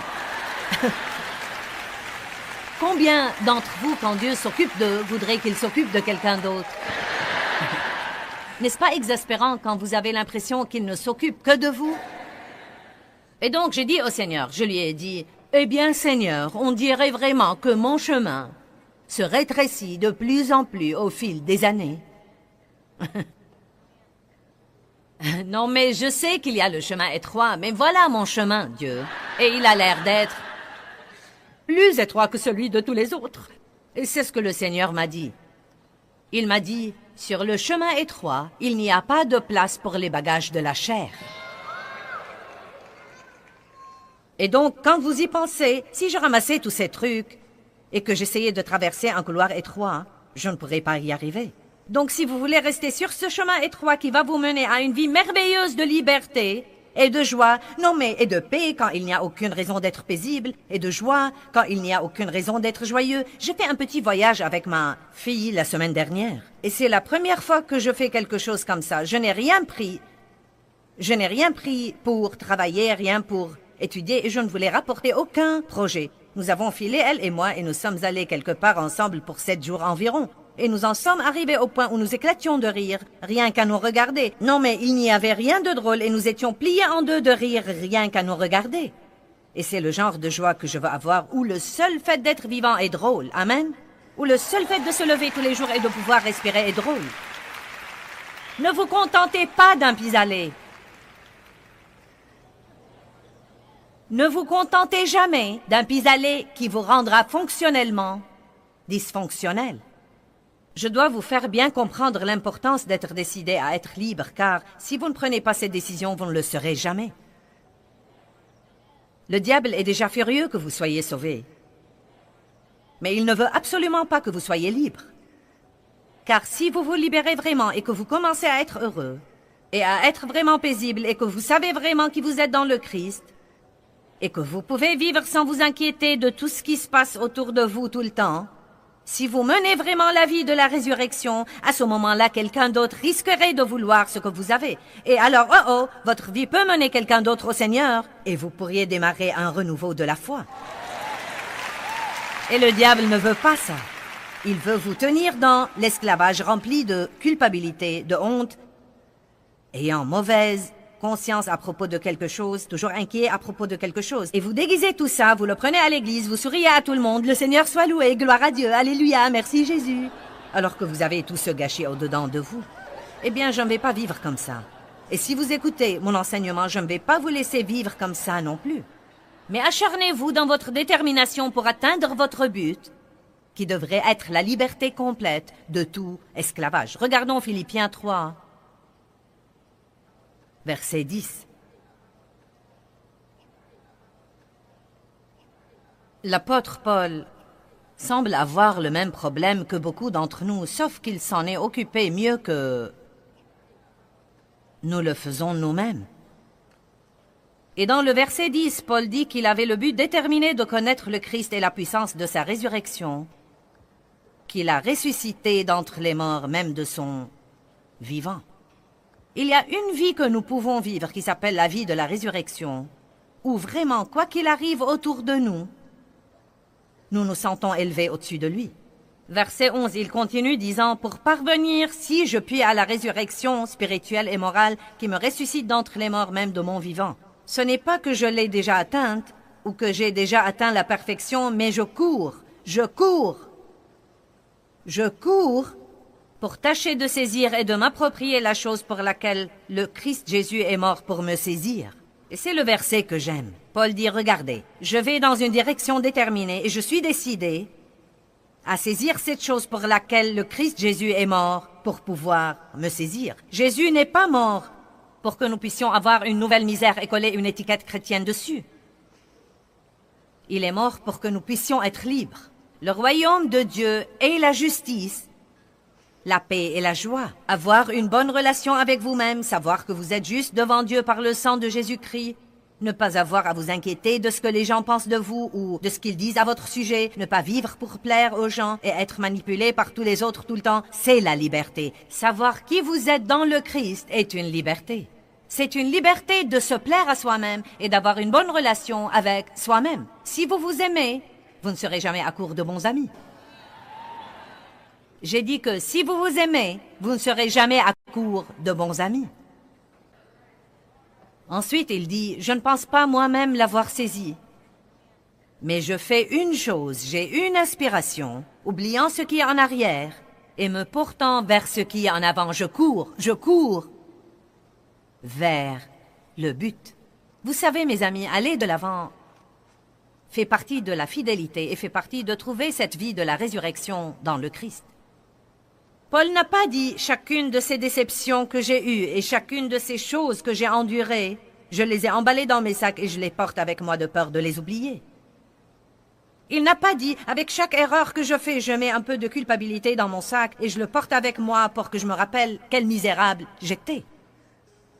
Combien d'entre vous, quand Dieu s'occupe d'eux, voudraient qu'il s'occupe de quelqu'un d'autre? N'est-ce pas exaspérant quand vous avez l'impression qu'il ne s'occupe que de vous? Et donc j'ai dit au Seigneur, je lui ai dit, eh bien Seigneur, on dirait vraiment que mon chemin se rétrécit de plus en plus au fil des années. Non mais je sais qu'il y a le chemin étroit, mais voilà mon chemin, Dieu. Et il a l'air d'être plus étroit que celui de tous les autres. Et c'est ce que le Seigneur m'a dit. Il m'a dit, sur le chemin étroit, il n'y a pas de place pour les bagages de la chair. Et donc, quand vous y pensez, si je ramassais tous ces trucs et que j'essayais de traverser un couloir étroit, je ne pourrais pas y arriver. Donc, si vous voulez rester sur ce chemin étroit qui va vous mener à une vie merveilleuse de liberté et de joie, non mais et de paix quand il n'y a aucune raison d'être paisible, et de joie quand il n'y a aucune raison d'être joyeux. J'ai fait un petit voyage avec ma fille la semaine dernière. Et c'est la première fois que je fais quelque chose comme ça. Je n'ai rien pris pour travailler, rien pour étudier et je ne voulais rapporter aucun projet. Nous avons filé, elle et moi, et nous sommes allés quelque part ensemble pour 7 jours environ. Et nous en sommes arrivés au point où nous éclations de rire, rien qu'à nous regarder. Non, mais il n'y avait rien de drôle et nous étions pliés en deux de rire, rien qu'à nous regarder. Et c'est le genre de joie que je veux avoir, où le seul fait d'être vivant est drôle. Amen. Où le seul fait de se lever tous les jours et de pouvoir respirer est drôle. Ne vous contentez pas d'un pis-aller. Ne vous contentez jamais d'un pis-aller qui vous rendra fonctionnellement dysfonctionnel. Je dois vous faire bien comprendre l'importance d'être décidé à être libre, car si vous ne prenez pas cette décision, vous ne le serez jamais. Le diable est déjà furieux que vous soyez sauvés. Mais il ne veut absolument pas que vous soyez libre. Car si vous vous libérez vraiment et que vous commencez à être heureux, et à être vraiment paisible, et que vous savez vraiment qui vous êtes dans le Christ, et que vous pouvez vivre sans vous inquiéter de tout ce qui se passe autour de vous tout le temps, si vous menez vraiment la vie de la résurrection, à ce moment-là, quelqu'un d'autre risquerait de vouloir ce que vous avez. Et alors, votre vie peut mener quelqu'un d'autre au Seigneur, et vous pourriez démarrer un renouveau de la foi. Et le diable ne veut pas ça. Il veut vous tenir dans l'esclavage rempli de culpabilité, de honte, ayant mauvaise conscience à propos de quelque chose, toujours inquiet à propos de quelque chose. Et vous déguisez tout ça, vous le prenez à l'église, vous souriez à tout le monde, le Seigneur soit loué, gloire à Dieu, alléluia, merci Jésus. Alors que vous avez tout ce gâché au-dedans de vous. Eh bien, je ne vais pas vivre comme ça. Et si vous écoutez mon enseignement, je ne vais pas vous laisser vivre comme ça non plus. Mais acharnez-vous dans votre détermination pour atteindre votre but, qui devrait être la liberté complète de tout esclavage. Regardons Philippiens 3. Verset 10. L'apôtre Paul semble avoir le même problème que beaucoup d'entre nous, sauf qu'il s'en est occupé mieux que nous le faisons nous-mêmes. Et dans le verset 10, Paul dit qu'il avait le but déterminé de connaître le Christ et la puissance de sa résurrection, qu'il a ressuscité d'entre les morts, même de son vivant. Il y a une vie que nous pouvons vivre qui s'appelle la vie de la résurrection, où vraiment, quoi qu'il arrive autour de nous, nous nous sentons élevés au-dessus de lui. Verset 11, il continue disant, « Pour parvenir, si je puis, à la résurrection spirituelle et morale qui me ressuscite d'entre les morts même de mon vivant. Ce n'est pas que je l'ai déjà atteinte ou que j'ai déjà atteint la perfection, mais je cours pour tâcher de saisir et de m'approprier la chose pour laquelle le Christ Jésus est mort pour me saisir. » Et c'est le verset que j'aime. Paul dit, « Regardez, je vais dans une direction déterminée et je suis décidé à saisir cette chose pour laquelle le Christ Jésus est mort pour pouvoir me saisir. Jésus n'est pas mort pour que nous puissions avoir une nouvelle misère et coller une étiquette chrétienne dessus. Il est mort pour que nous puissions être libres. Le royaume de Dieu est la justice, la paix et la joie. Avoir une bonne relation avec vous-même, savoir que vous êtes juste devant Dieu par le sang de Jésus-Christ, ne pas avoir à vous inquiéter de ce que les gens pensent de vous ou de ce qu'ils disent à votre sujet, ne pas vivre pour plaire aux gens et être manipulé par tous les autres tout le temps, c'est la liberté. Savoir qui vous êtes dans le Christ est une liberté. C'est une liberté de se plaire à soi-même et d'avoir une bonne relation avec soi-même. Si vous vous aimez, vous ne serez jamais à court de bons amis. J'ai dit que si vous vous aimez, vous ne serez jamais à court de bons amis. Ensuite, il dit, « Je ne pense pas moi-même l'avoir saisi. Mais je fais une chose, j'ai une aspiration, oubliant ce qui est en arrière, et me portant vers ce qui est en avant. Je cours vers le but. » Vous savez, mes amis, aller de l'avant fait partie de la fidélité et fait partie de trouver cette vie de la résurrection dans le Christ. Paul n'a pas dit « chacune de ces déceptions que j'ai eues et chacune de ces choses que j'ai endurées, je les ai emballées dans mes sacs et je les porte avec moi de peur de les oublier. » Il n'a pas dit « avec chaque erreur que je fais, je mets un peu de culpabilité dans mon sac et je le porte avec moi pour que je me rappelle quel misérable j'étais. »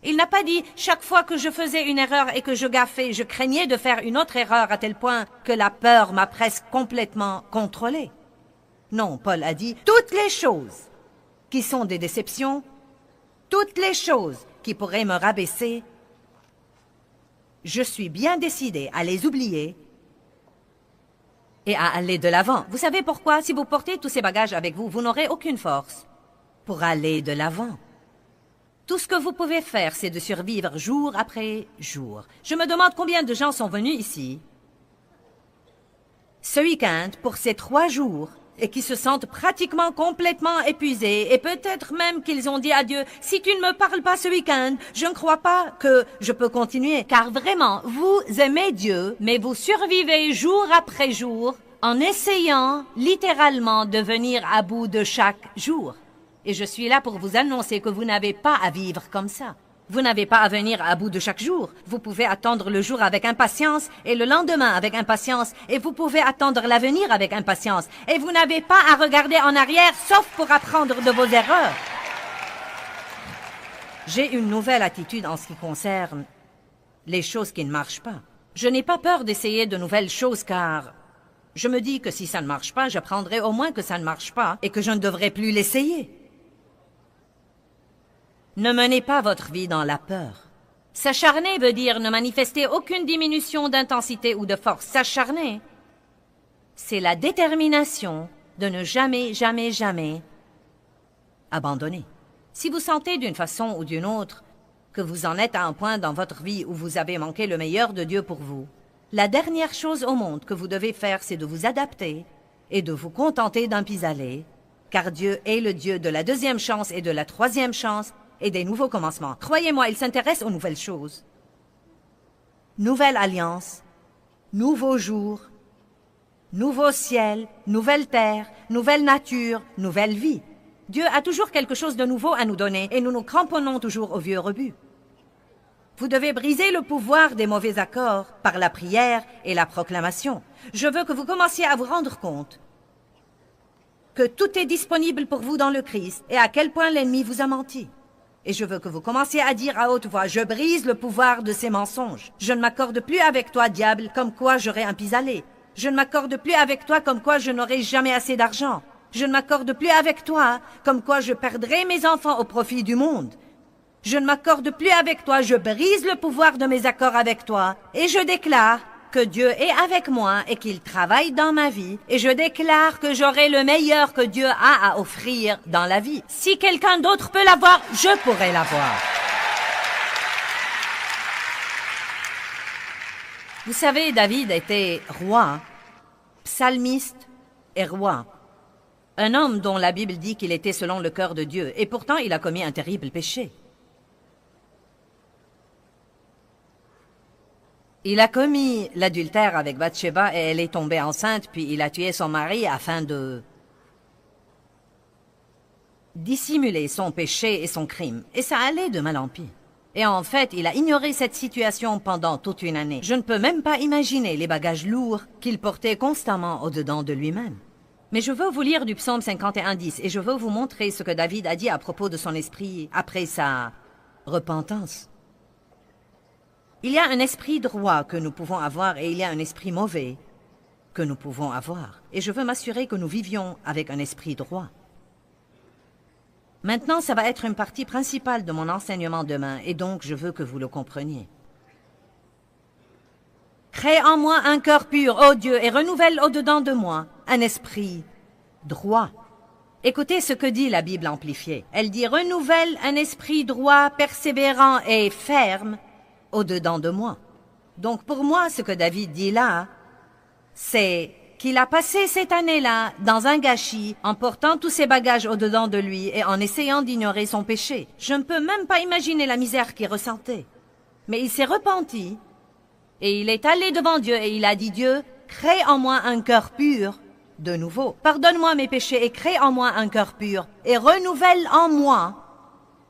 Il n'a pas dit « chaque fois que je faisais une erreur et que je gaffais, je craignais de faire une autre erreur à tel point que la peur m'a presque complètement contrôlé. » Non, Paul a dit « toutes les choses qui sont des déceptions, toutes les choses qui pourraient me rabaisser, Je suis bien décidée à les oublier et à aller de l'avant. Vous savez pourquoi? Si vous portez tous ces bagages avec vous, vous n'aurez aucune force pour aller de l'avant. Tout ce que vous pouvez faire, c'est de survivre jour après jour. Je me demande combien de gens sont venus ici ce week-end pour ces 3 jours et qui se sentent pratiquement complètement épuisés et peut-être même qu'ils ont dit à Dieu, si tu ne me parles pas ce week-end, je ne crois pas que je peux continuer. Car vraiment, vous aimez Dieu, mais vous survivez jour après jour en essayant littéralement de venir à bout de chaque jour. Et je suis là pour vous annoncer que vous n'avez pas à vivre comme ça. Vous n'avez pas à venir à bout de chaque jour. Vous pouvez attendre le jour avec impatience et le lendemain avec impatience. Et vous pouvez attendre l'avenir avec impatience. Et vous n'avez pas à regarder en arrière sauf pour apprendre de vos erreurs. J'ai une nouvelle attitude en ce qui concerne les choses qui ne marchent pas. Je n'ai pas peur d'essayer de nouvelles choses car je me dis que si ça ne marche pas, j'apprendrai au moins que ça ne marche pas et que je ne devrais plus l'essayer. Ne menez pas votre vie dans la peur. S'acharner veut dire ne manifester aucune diminution d'intensité ou de force. S'acharner, c'est la détermination de ne jamais, jamais, jamais abandonner. Si vous sentez d'une façon ou d'une autre que vous en êtes à un point dans votre vie où vous avez manqué le meilleur de Dieu pour vous, la dernière chose au monde que vous devez faire, c'est de vous adapter et de vous contenter d'un pis-aller, car Dieu est le Dieu de la 2e chance et de la 3e chance, et des nouveaux commencements. Croyez-moi, il s'intéresse aux nouvelles choses. Nouvelle alliance, nouveau jour, nouveau ciel, nouvelle terre, nouvelle nature, nouvelle vie. Dieu a toujours quelque chose de nouveau à nous donner et nous nous cramponnons toujours au vieux rebut. Vous devez briser le pouvoir des mauvais accords par la prière et la proclamation. Je veux que vous commenciez à vous rendre compte que tout est disponible pour vous dans le Christ et à quel point l'ennemi vous a menti. Et je veux que vous commenciez à dire à haute voix, je brise le pouvoir de ces mensonges. Je ne m'accorde plus avec toi, diable, comme quoi j'aurai un pis-aller. Je ne m'accorde plus avec toi comme quoi je n'aurai jamais assez d'argent. Je ne m'accorde plus avec toi comme quoi je perdrai mes enfants au profit du monde. Je ne m'accorde plus avec toi, je brise le pouvoir de mes accords avec toi. Et je déclare que Dieu est avec moi et qu'il travaille dans ma vie. Et je déclare que j'aurai le meilleur que Dieu a à offrir dans la vie. Si quelqu'un d'autre peut l'avoir, je pourrai l'avoir. Vous savez, David était roi, psalmiste et roi. Un homme dont la Bible dit qu'il était selon le cœur de Dieu. Et pourtant, il a commis un terrible péché. Il a commis l'adultère avec Bathsheba et elle est tombée enceinte, puis il a tué son mari afin de dissimuler son péché et son crime. Et ça allait de mal en pis. Et en fait, il a ignoré cette situation pendant toute une année. Je ne peux même pas imaginer les bagages lourds qu'il portait constamment au-dedans de lui-même. Mais je veux vous lire du psaume 51:10 et je veux vous montrer ce que David a dit à propos de son esprit après sa repentance. Il y a un esprit droit que nous pouvons avoir et il y a un esprit mauvais que nous pouvons avoir. Et je veux m'assurer que nous vivions avec un esprit droit. Maintenant, ça va être une partie principale de mon enseignement demain et donc je veux que vous le compreniez. Crée en moi un cœur pur, ô Dieu, et renouvelle au-dedans de moi un esprit droit. Écoutez ce que dit la Bible amplifiée. Elle dit « Renouvelle un esprit droit, persévérant et ferme » au-dedans de moi. Donc pour moi, ce que David dit là, c'est qu'il a passé cette année-là dans un gâchis en portant tous ses bagages au-dedans de lui et en essayant d'ignorer son péché. Je ne peux même pas imaginer la misère qu'il ressentait. Mais il s'est repenti et il est allé devant Dieu et il a dit « Dieu, crée en moi un cœur pur de nouveau. Pardonne-moi mes péchés et crée en moi un cœur pur et renouvelle en moi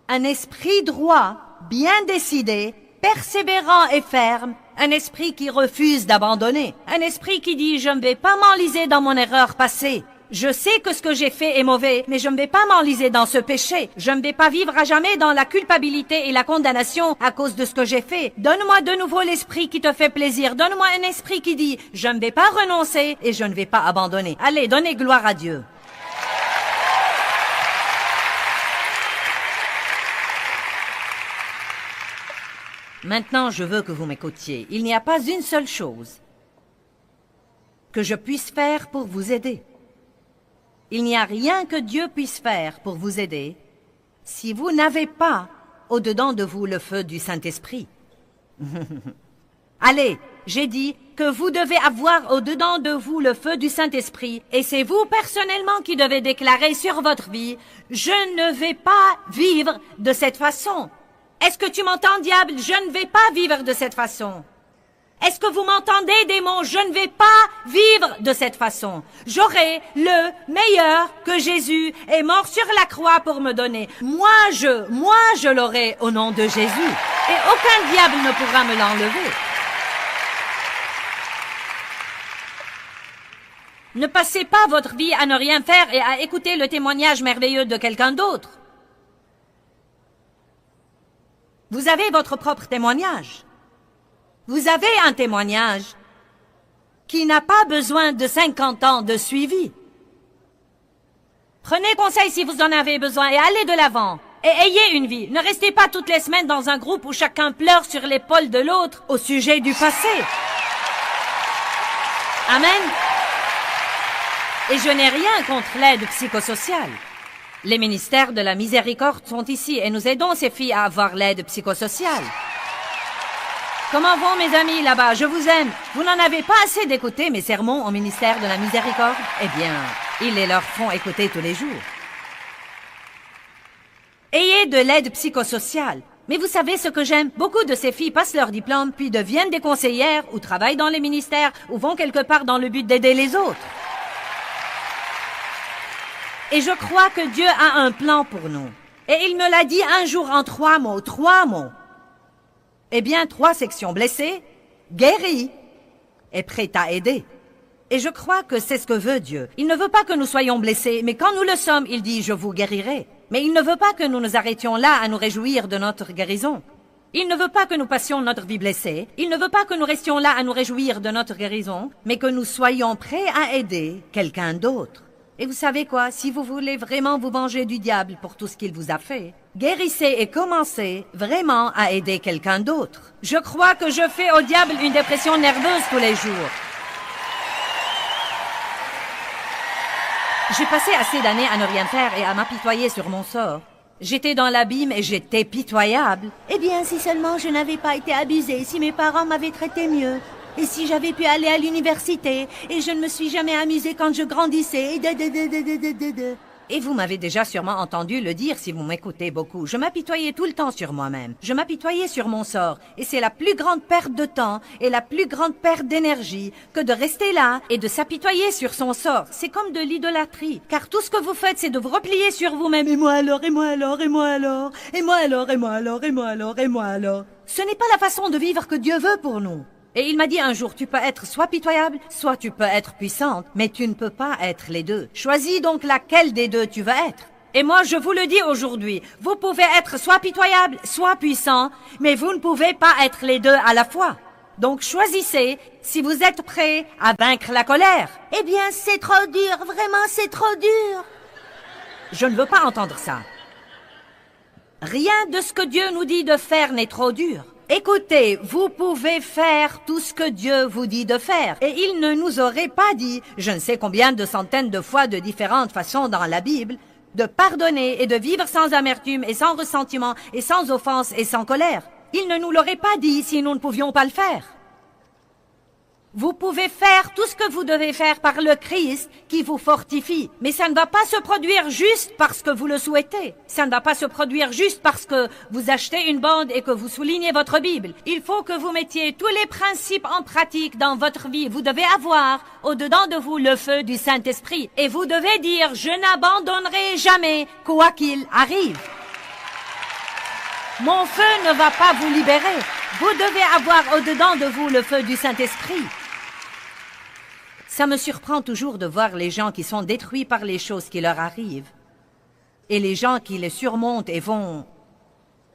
un esprit droit, bien décidé, persévérant et ferme, un esprit qui refuse d'abandonner, un esprit qui dit « Je ne vais pas m'enliser dans mon erreur passée. Je sais que ce que j'ai fait est mauvais, mais je ne vais pas m'enliser dans ce péché. Je ne vais pas vivre à jamais dans la culpabilité et la condamnation à cause de ce que j'ai fait. Donne-moi de nouveau l'esprit qui te fait plaisir. Donne-moi un esprit qui dit « Je ne vais pas renoncer et je ne vais pas abandonner. » Allez, donnez gloire à Dieu. Maintenant, je veux que vous m'écoutiez. Il n'y a pas une seule chose que je puisse faire pour vous aider. Il n'y a rien que Dieu puisse faire pour vous aider si vous n'avez pas au-dedans de vous le feu du Saint-Esprit. Allez, j'ai dit que vous devez avoir au-dedans de vous le feu du Saint-Esprit et c'est vous personnellement qui devez déclarer sur votre vie « Je ne vais pas vivre de cette façon ». Est-ce que tu m'entends, diable? Je ne vais pas vivre de cette façon. Est-ce que vous m'entendez, démon? Je ne vais pas vivre de cette façon. J'aurai le meilleur que Jésus est mort sur la croix pour me donner. Moi, je l'aurai au nom de Jésus. Et aucun diable ne pourra me l'enlever. Ne passez pas votre vie à ne rien faire et à écouter le témoignage merveilleux de quelqu'un d'autre. Vous avez votre propre témoignage. Vous avez un témoignage qui n'a pas besoin de 50 ans de suivi. Prenez conseil si vous en avez besoin et allez de l'avant. Et ayez une vie. Ne restez pas toutes les semaines dans un groupe où chacun pleure sur l'épaule de l'autre au sujet du passé. Amen. Et je n'ai rien contre l'aide psychosociale. Les ministères de la miséricorde sont ici et nous aidons ces filles à avoir l'aide psychosociale. Comment vont mes amis là-bas? Je vous aime. Vous n'en avez pas assez d'écouter mes sermons au ministère de la miséricorde? Eh bien, ils les leur font écouter tous les jours. Ayez de l'aide psychosociale. Mais vous savez ce que j'aime? Beaucoup de ces filles passent leur diplôme, puis deviennent des conseillères, ou travaillent dans les ministères, ou vont quelque part dans le but d'aider les autres. Et je crois que Dieu a un plan pour nous. Et il me l'a dit un jour en 3 mots, 3 mots. Eh bien, 3 sections: blessées, guéries et prêtes à aider. Et je crois que c'est ce que veut Dieu. Il ne veut pas que nous soyons blessés, mais quand nous le sommes, il dit « Je vous guérirai ». Mais il ne veut pas que nous nous arrêtions là à nous réjouir de notre guérison. Il ne veut pas que nous passions notre vie blessée. Il ne veut pas que nous restions là à nous réjouir de notre guérison, mais que nous soyons prêts à aider quelqu'un d'autre. Et vous savez quoi? Si vous voulez vraiment vous venger du diable pour tout ce qu'il vous a fait, guérissez et commencez vraiment à aider quelqu'un d'autre. Je crois que je fais au diable une dépression nerveuse tous les jours. J'ai passé assez d'années à ne rien faire et à m'apitoyer sur mon sort. J'étais dans l'abîme et j'étais pitoyable. Eh bien, si seulement je n'avais pas été abusée, si mes parents m'avaient traité mieux, et si j'avais pu aller à l'université, et je ne me suis jamais amusée quand je grandissais, Et vous m'avez déjà sûrement entendu le dire si vous m'écoutez beaucoup. Je m'apitoyais tout le temps sur moi-même. Je m'apitoyais sur mon sort. Et c'est la plus grande perte de temps et la plus grande perte d'énergie que de rester là et de s'apitoyer sur son sort. C'est comme de l'idolâtrie. Car tout ce que vous faites, c'est de vous replier sur vous-même. Et moi alors, et moi alors, et moi alors, et moi alors, et moi alors, et moi alors, et moi alors. Ce n'est pas la façon de vivre que Dieu veut pour nous. Et il m'a dit un jour, tu peux être soit pitoyable, soit tu peux être puissante, mais tu ne peux pas être les deux. Choisis donc laquelle des deux tu veux être. Et moi, je vous le dis aujourd'hui, vous pouvez être soit pitoyable, soit puissant, mais vous ne pouvez pas être les deux à la fois. Donc choisissez si vous êtes prêts à vaincre la colère. Eh bien, c'est trop dur, vraiment, c'est trop dur. Je ne veux pas entendre ça. Rien de ce que Dieu nous dit de faire n'est trop dur. Écoutez, vous pouvez faire tout ce que Dieu vous dit de faire. Et il ne nous aurait pas dit, je ne sais combien de centaines de fois de différentes façons dans la Bible, de pardonner et de vivre sans amertume et sans ressentiment et sans offense et sans colère. Il ne nous l'aurait pas dit si nous ne pouvions pas le faire. Vous pouvez faire tout ce que vous devez faire par le Christ qui vous fortifie. Mais ça ne va pas se produire juste parce que vous le souhaitez. Ça ne va pas se produire juste parce que vous achetez une bande et que vous soulignez votre Bible. Il faut que vous mettiez tous les principes en pratique dans votre vie. Vous devez avoir au-dedans de vous le feu du Saint-Esprit. Et vous devez dire, je n'abandonnerai jamais, quoi qu'il arrive. Mon feu ne va pas vous libérer. Vous devez avoir au-dedans de vous le feu du Saint-Esprit. Ça me surprend toujours de voir les gens qui sont détruits par les choses qui leur arrivent. Et les gens qui les surmontent et vont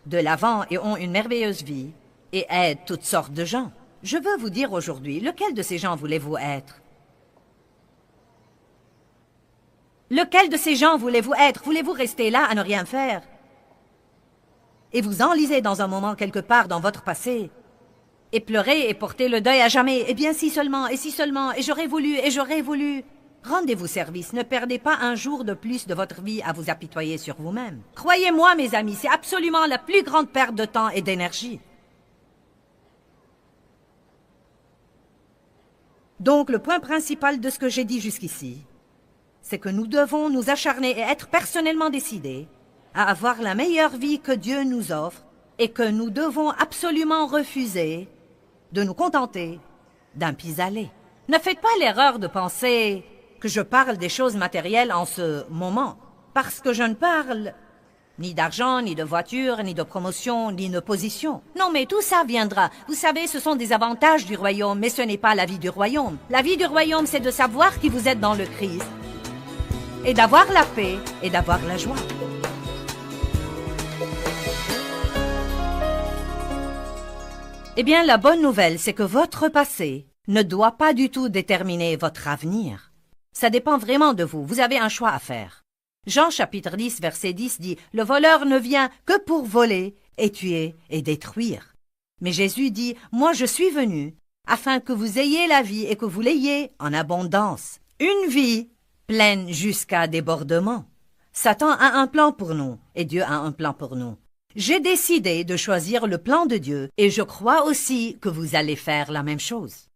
de l'avant et ont une merveilleuse vie et aident toutes sortes de gens. Je veux vous dire aujourd'hui, lequel de ces gens voulez-vous être? Lequel de ces gens voulez-vous être? Voulez-vous rester là à ne rien faire? et vous enlisez dans un moment quelque part dans votre passé, et pleurez et portez le deuil à jamais, eh bien si seulement, et j'aurais voulu, et j'aurais voulu. Rendez-vous service, ne perdez pas un jour de plus de votre vie à vous apitoyer sur vous-même. Croyez-moi, mes amis, c'est absolument la plus grande perte de temps et d'énergie. Donc, le point principal de ce que j'ai dit jusqu'ici, c'est que nous devons nous acharner et être personnellement décidés à avoir la meilleure vie que Dieu nous offre et que nous devons absolument refuser de nous contenter d'un pis-aller. Ne faites pas l'erreur de penser que je parle des choses matérielles en ce moment, parce que je ne parle ni d'argent, ni de voiture, ni de promotion, ni de position. Non, mais tout ça viendra. Vous savez, ce sont des avantages du royaume, mais ce n'est pas la vie du royaume. La vie du royaume, c'est de savoir qui vous êtes dans le Christ, et d'avoir la paix, et d'avoir la joie. Eh bien, la bonne nouvelle, c'est que votre passé ne doit pas du tout déterminer votre avenir. Ça dépend vraiment de vous. Vous avez un choix à faire. Jean chapitre 10, verset 10 dit « Le voleur ne vient que pour voler et tuer et détruire. » Mais Jésus dit « Moi je suis venu afin que vous ayez la vie et que vous l'ayez en abondance. Une vie pleine jusqu'à débordement. » Satan a un plan pour nous et Dieu a un plan pour nous. J'ai décidé de choisir le plan de Dieu et je crois aussi que vous allez faire la même chose.